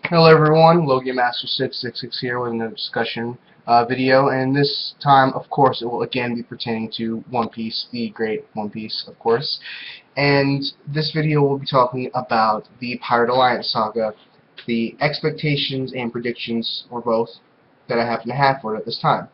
Hello everyone, LogiaMaster666 here with another discussion video, and this time, of course, it will again be pertaining to One Piece, the great One Piece, of course. And this video will be talking about the Pirate Alliance saga, the expectations and predictions, or both, that I happen to have for it at this time.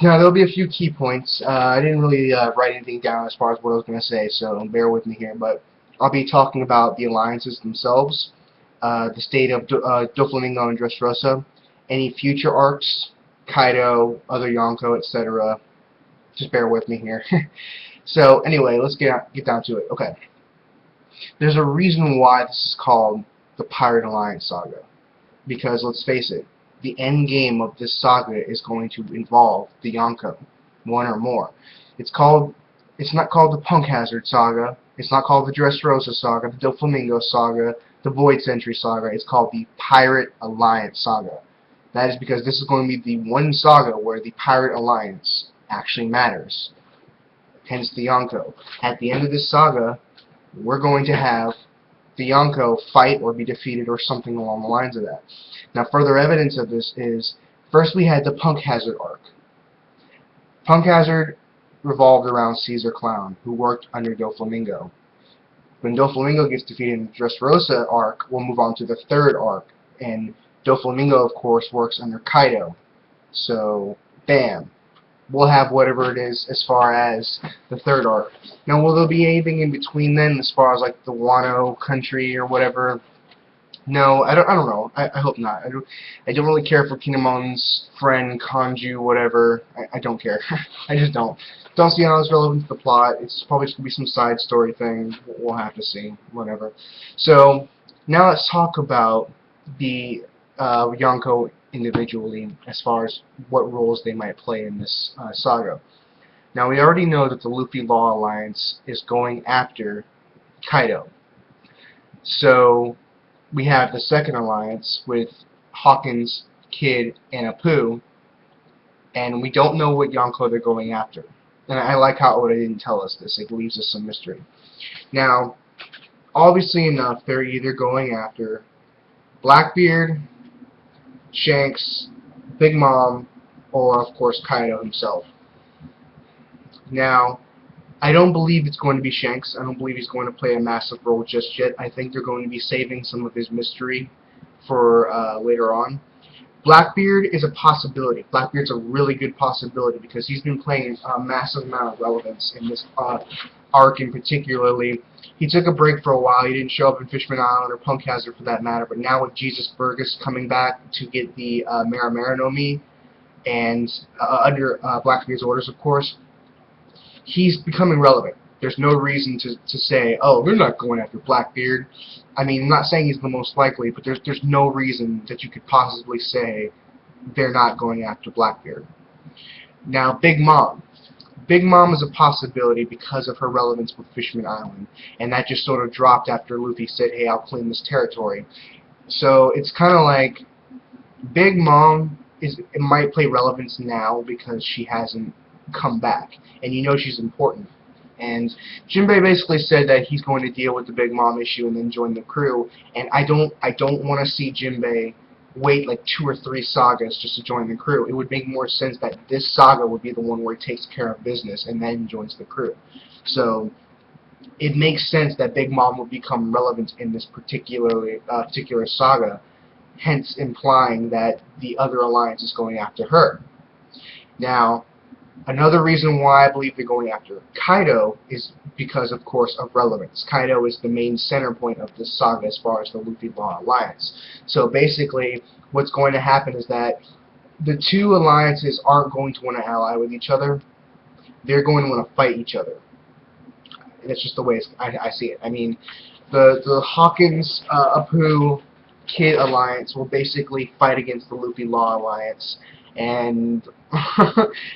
Now, there'll be a few key points. I didn't really write anything down as far as what I was going to say, so bear with me here, but I'll be talking about the alliances themselves, the state of Doflamingo and Dressrosa, any future arcs, Kaitou, other Yonko, etc. Just bear with me here. So anyway, let's get down to it. Okay, there's a reason why this is called the Pirate Alliance Saga, because let's face it, the end game of this saga is going to involve the Yonko, one or more. It's not called the Punk Hazard Saga. It's not called the Dressrosa Saga, the Doflamingo Saga, the Void Century Saga. It's called the Pirate Alliance Saga. That is because this is going to be the one saga where the Pirate Alliance actually matters. Hence the Yonko. At the end of this saga, we're going to have the Yonko fight or be defeated or something along the lines of that. Now, further evidence of this is, first we had the Punk Hazard arc. Punk Hazard revolved around Caesar Clown, who worked under Doflamingo. When Doflamingo gets defeated in the Dressrosa arc, we'll move on to the third arc, and Doflamingo, of course, works under Kaitou. So, bam. We'll have whatever it is as far as the third arc. Now, will there be anything in between then, as far as like the Wano country or whatever? No, I don't know. I hope not. I don't really care for Kinemon's friend, Kanju, whatever. I don't care. I just don't. Don't see how it's relevant to the plot. It's probably just going to be some side story thing. We'll have to see. Whatever. So, now let's talk about the Yonko individually, as far as what roles they might play in this saga. Now, we already know that the Luffy Law Alliance is going after Kaitou. So, we have the second alliance with Hawkins, Kid, and Apu, and we don't know what Yonko they're going after. And I like how Oda didn't tell us this. It leaves us some mystery. Now, obviously enough, they're either going after Blackbeard, Shanks, Big Mom, or of course Kaitou himself. Now, I don't believe it's going to be Shanks. I don't believe he's going to play a massive role just yet. I think they're going to be saving some of his mystery for later on. Blackbeard is a possibility. Blackbeard's a really good possibility because he's been playing a massive amount of relevance in this arc in particularly. He took a break for a while. He didn't show up in Fishman Island or Punk Hazard for that matter, but now with Jesus Burgess coming back to get the Maramara no Mi, and under Blackbeard's orders, of course, he's becoming relevant. There's no reason to say, oh, they're not going after Blackbeard. I mean, I'm not saying he's the most likely, but there's no reason that you could possibly say they're not going after Blackbeard. Now, Big Mom. Big Mom is a possibility because of her relevance with Fishman Island, and that just sort of dropped after Luffy said, hey, I'll claim this territory. So it's kind of like Big Mom it might play relevance now because she hasn't come back, and you know she's important. And Jinbei basically said that he's going to deal with the Big Mom issue and then join the crew, and I don't want to see Jinbei wait like 2 or 3 sagas just to join the crew. It would make more sense that this saga would be the one where he takes care of business and then joins the crew. So it makes sense that Big Mom will become relevant in this particular saga, hence implying that the other alliance is going after her. Now, another reason why I believe they're going after Kaitou is because, of course, of relevance. Kaitou is the main center point of this saga as far as the Luffy Law Alliance. So basically, what's going to happen is that the two alliances aren't going to want to ally with each other. They're going to want to fight each other. That's just the way I see it. I mean, the Hawkins, Apu, Kid alliance will basically fight against the Luffy Law Alliance, and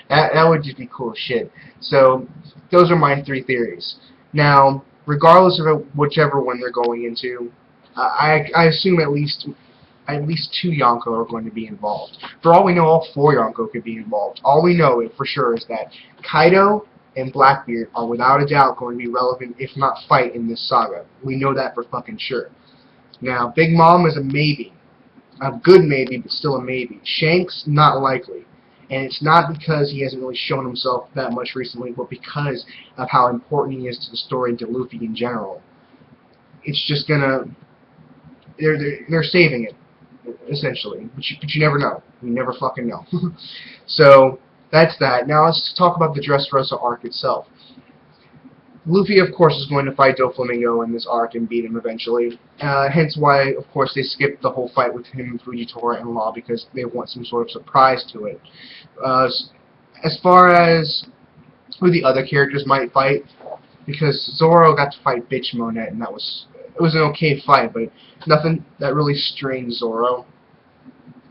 that would just be cool as shit. So those are my 3 theories. Now, regardless of whichever one they're going into, I assume at least 2 Yonko are going to be involved. For all we know, all 4 Yonko could be involved. All we know for sure is that Kaitou and Blackbeard are without a doubt going to be relevant, if not fight, in this saga. We know that for fucking sure. Now, Big Mom is a maybe. A good maybe, but still a maybe. Shanks, not likely. And it's not because he hasn't really shown himself that much recently, but because of how important he is to the story and to Luffy in general. It's just gonna... They're saving it, essentially. But you never know. You never fucking know. So, that's that. Now let's talk about the Dressrosa arc itself. Luffy, of course, is going to fight Doflamingo in this arc and beat him eventually. Hence why, of course, they skipped the whole fight with him and Fujitora and Law, because they want some sort of surprise to it. As far as who the other characters might fight, because Zoro got to fight Bitch Monet, and it was an okay fight, but nothing that really strained Zoro.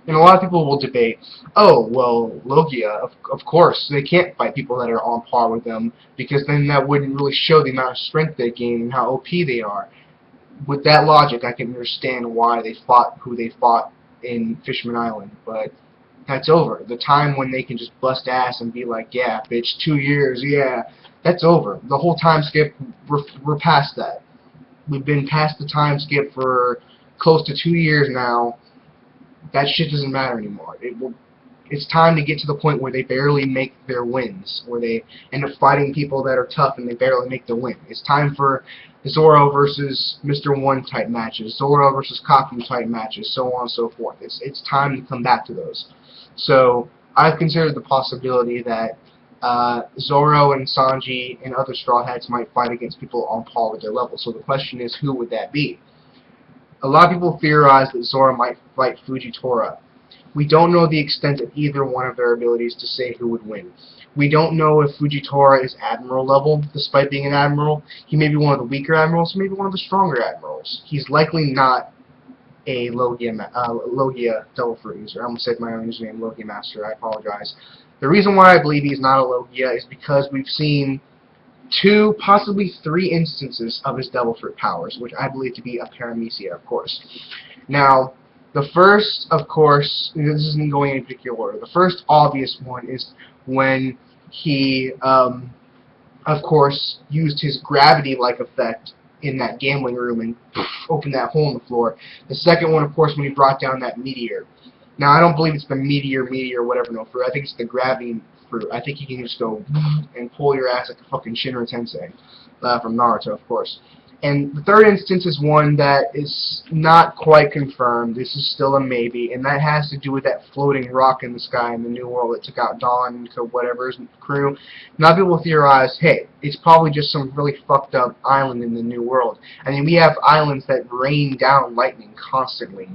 And a lot of people will debate, oh, well, Logia, of course, they can't fight people that are on par with them, because then that wouldn't really show the amount of strength they gain and how OP they are. With that logic, I can understand why they fought who they fought in Fishman Island, but that's over. The time when they can just bust ass and be like, yeah, bitch, 2 years, yeah, that's over. The whole time skip, we're past that. We've been past the time skip for close to 2 years now. That shit doesn't matter anymore. It's time to get to the point where they barely make their wins, where they end up fighting people that are tough and they barely make the win. It's time for Zoro versus Mr. One type matches, Zoro versus Kaku type matches, so on and so forth. It's time to come back to those. So I've considered the possibility that Zoro and Sanji and other Straw Hats might fight against people on par with their level. So the question is, who would that be? A lot of people theorize that Zoro might fight Fujitora. We don't know the extent of either one of their abilities to say who would win. We don't know if Fujitora is Admiral level, despite being an Admiral. He may be one of the weaker Admirals, maybe one of the stronger Admirals. He's likely not a Logia Devil Fruit user. I almost said my own username, Logia Master, I apologize. The reason why I believe he's not a Logia is because we've seen 2, possibly 3 instances of his Devil Fruit powers, which I believe to be a Paramecia, of course. Now, the first, of course, this isn't going in particular order, the first obvious one is when he, of course, used his gravity-like effect in that gambling room and opened that hole in the floor. The second one, of course, when he brought down that meteor. Now, I don't believe it's the meteor, whatever, no fruit. I think it's the gravity fruit. I think you can just go and pull your ass like a fucking Shinra Tensei from Naruto, of course. And the third instance is one that is not quite confirmed. This is still a maybe, and that has to do with that floating rock in the sky in the New World that took out Dawn and whatever's crew. Now people theorize, hey, it's probably just some really fucked up island in the New World. I mean, we have islands that rain down lightning constantly.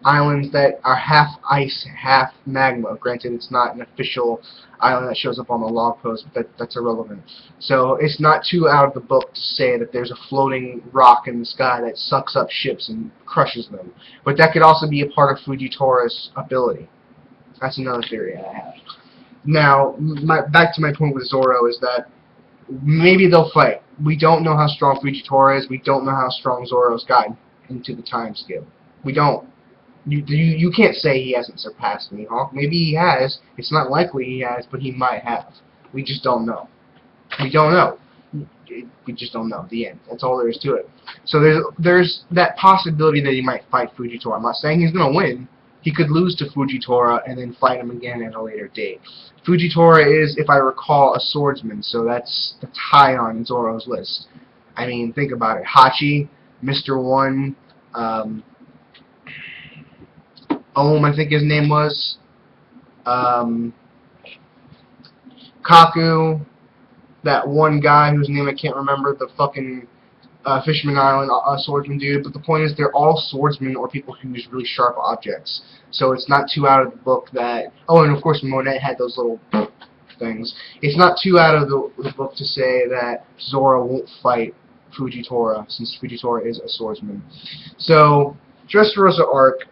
Islands that are half ice, half magma. Granted, it's not an official island that shows up on the log post, but that's irrelevant. So it's not too out of the book to say that there's a floating rock in the sky that sucks up ships and crushes them. But that could also be a part of Fujitora's ability. That's another theory I have. Now, back to my point with Zoro is that maybe they'll fight. We don't know how strong Fujitora is. We don't know how strong Zoro's gotten into the time scale. We don't. You can't say he hasn't surpassed Mihawk. Maybe he has. It's not likely he has, but he might have. We just don't know. We don't know. We just don't know. The end. That's all there is to it. So there's that possibility that he might fight Fujitora. I'm not saying he's going to win. He could lose to Fujitora and then fight him again at a later date. Fujitora is, if I recall, a swordsman, so that's high on Zoro's list. I mean, think about it. Hachi, Mr. One, I think his name was, Kaku, that one guy whose name I can't remember, the fucking Fishman Island swordsman dude, but the point is they're all swordsmen or people who use really sharp objects. So it's not too out of the book that, oh, and of course Monet had those little things. It's not too out of the book to say that Zoro won't fight Fujitora, since Fujitora is a swordsman. So, Dressrosa arc,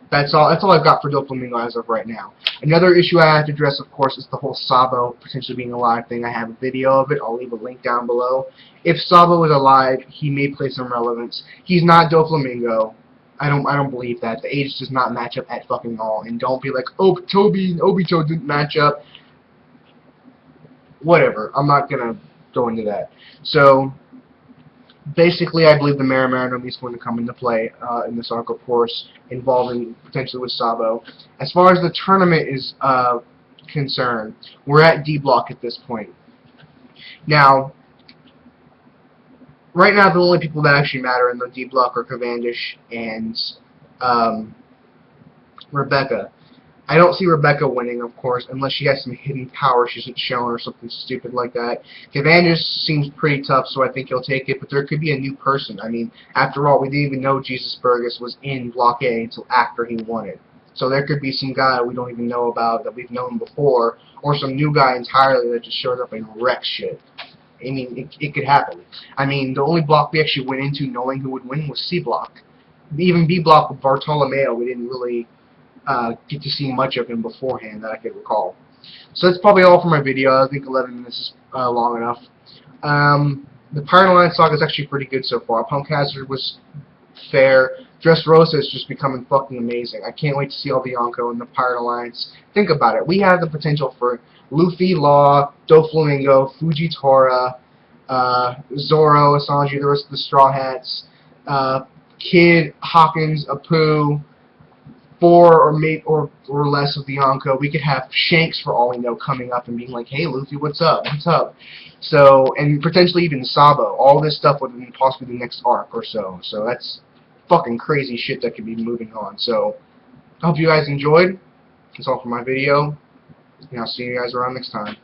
that's all I've got for Doflamingo as of right now. Another issue I have to address, of course, is the whole Sabo potentially being alive thing. I have a video of it. I'll leave a link down below. If Sabo is alive, he may play some relevance. He's not Doflamingo. I don't believe that. The age does not match up at fucking all. And don't be like, oh, Toby and Obito didn't match up. Whatever. I'm not gonna go into that. So Basically, I believe the Marinara is going to come into play in this arc, of course, involving potentially with Sabo. As far as the tournament is concerned, we're at D block at this point. Now, right now, the only people that actually matter in the D block are Cavendish and um, Rebecca. I don't see Rebecca winning, of course, unless she has some hidden power she hasn't shown or something stupid like that. Cavendish seems pretty tough, so I think he'll take it, but there could be a new person. I mean, after all, we didn't even know Jesus Burgess was in Block A until after he won it. So there could be some guy we don't even know about that we've known before, or some new guy entirely that just showed up and wrecked shit. I mean, it could happen. I mean, the only block we actually went into knowing who would win was C block. Even B block with Bartolomeo, we didn't really get to see much of him beforehand that I could recall. So that's probably all for my video. I think 11 minutes is long enough. The Pirate Alliance Saga is actually pretty good so far. Punk Hazard was fair. Dressrosa is just becoming fucking amazing. I can't wait to see all the Yonko and the Pirate Alliance. Think about it. We have the potential for Luffy, Law, Doflamingo, Fujitora, Zoro, Asanji, the rest of the Straw Hats, Kid, Hawkins, Apu, four or less of the Yonko. We could have Shanks, for all we know, coming up and being like, "Hey, Luffy, what's up? What's up?" So, and potentially even Sabo. All this stuff would be possibly the next arc or so. So that's fucking crazy shit that could be moving on. So, I hope you guys enjoyed. That's all for my video, and I'll see you guys around next time.